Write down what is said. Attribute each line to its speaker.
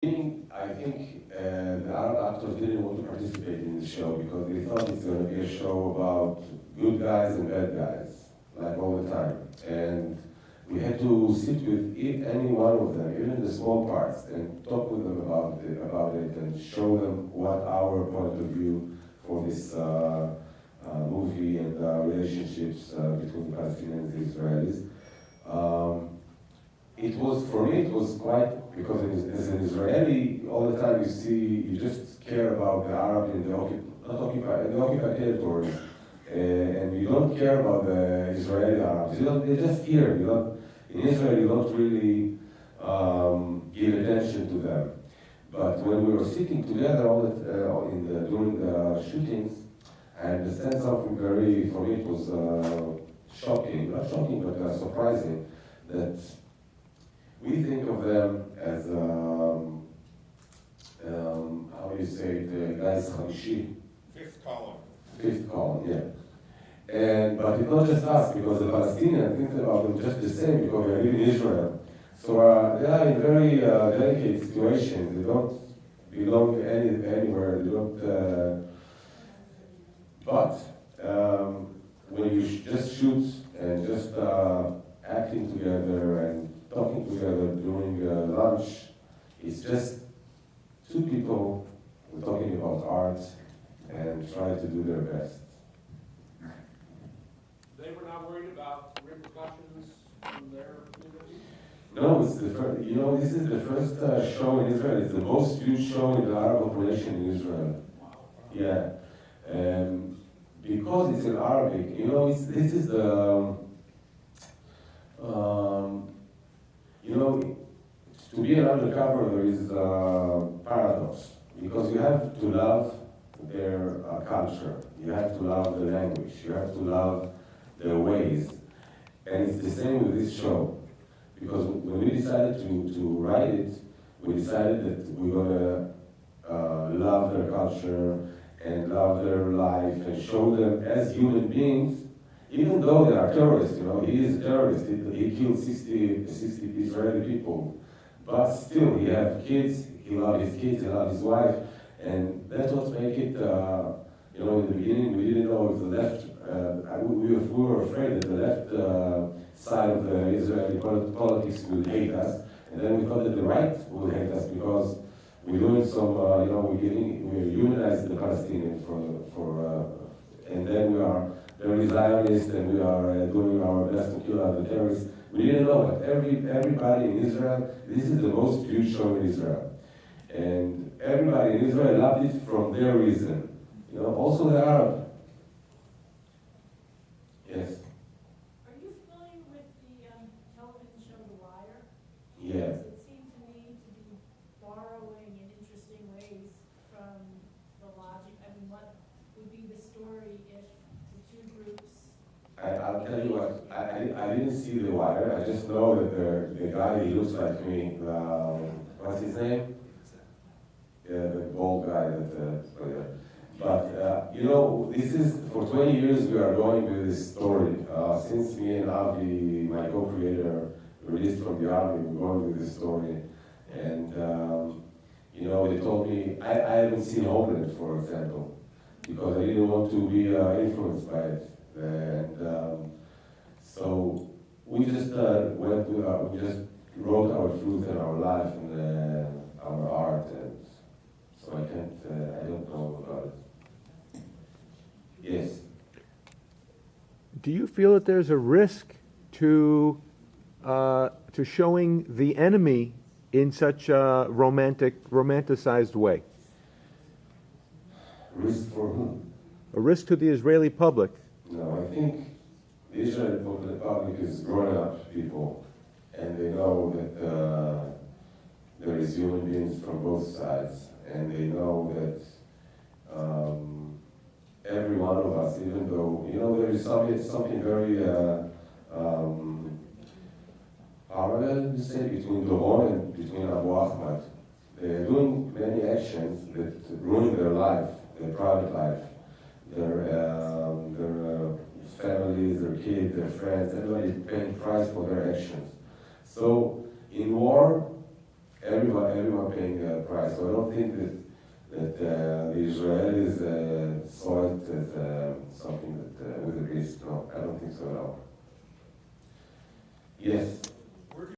Speaker 1: I think the Arab actors didn't want to participate in the show because they thought it's going to be a show about good guys and bad guys, like all the time. And we had to sit with any one of them, even the small parts, and talk with them about it and show them what our point of view for this movie and relationships between Palestinians and Israelis. It was, for me, it was quite, because as an Israeli, all the time you just care about the Arab in the occupied territories, and you don't care about the Israeli Arabs. They're just here. In Israel, you don't really give attention to them. But when we were sitting together during the shootings, I understand something very, for me it was shocking, not shocking, but surprising, that we think of them as, how do you say it, guys Khamishi?
Speaker 2: Fifth column.
Speaker 1: Fifth column, yeah. But it's not just us, because the Palestinians think about them just the same because they live in Israel. So they are in very delicate situation. They don't belong anywhere. They don't. But when you just shoot and just acting together and talking together during lunch, it's just two people talking about art and try to do their best.
Speaker 2: They were not worried about repercussions from their community?
Speaker 1: No, it's the first, this is the first show in Israel. It's the most viewed show in the Arab population in Israel. Yeah. Because it's in Arabic, this is the, to be an undercover, there is a paradox. Because you have to love their culture. You have to love the language. You have to love their ways. And it's the same with this show. Because when we decided to write it, we decided that we're going to love their culture and love their life and show them as human beings, even though they are terrorists. He is a terrorist. He killed 60 Israeli people. But still, he has kids. He loved his kids. He loved his wife. And that's what makes it, in the beginning, we didn't know if the left, we were afraid that the left side of the Israeli politics will hate us, and then we thought that the right will hate us because we're doing some, we're humanizing the Palestinians and then we are very Zionist and we are doing our best to kill other terrorists. We didn't know, but everybody in Israel, this is the most viewed show in Israel. And everybody in Israel loved it from their reason. Also the Arab. Yes.
Speaker 3: Are you familiar with the television show The Wire?
Speaker 1: Yeah.
Speaker 3: Because it seemed to me to be borrowing in interesting ways from the logic. I mean, what would be the story if the two groups...
Speaker 1: I'll tell you what, I didn't see The Wire. I just know that the guy, he looks like me. What's his name? Yeah, the bald guy But, this is, for 20 years we are going with this story. Since me and Avi, my co-creator, released from the army, we're going with this story. And, they told me, I haven't seen Homeland, for example, because I didn't want to be influenced by it. And so we just we just wrote our truth and our life and our art. And so I don't know about it. Yes.
Speaker 4: Do you feel that there's a risk to showing the enemy in such a romanticized way?
Speaker 1: Risk for whom?
Speaker 4: A risk to the Israeli public?
Speaker 1: No, I think the Israeli public is grown-up people, and they know that there is human beings from both sides, and they know that every one of us, even though, there is something very parallel, you say, between Doron and between Abu Ahmad. They're doing many actions that ruin their life, their private life, their families, their kids, their friends, everybody paying price for their actions. So in war, everyone paying a price. So I don't think that the Israelis saw it as something that was a risk. No, I don't think so at all. Yes.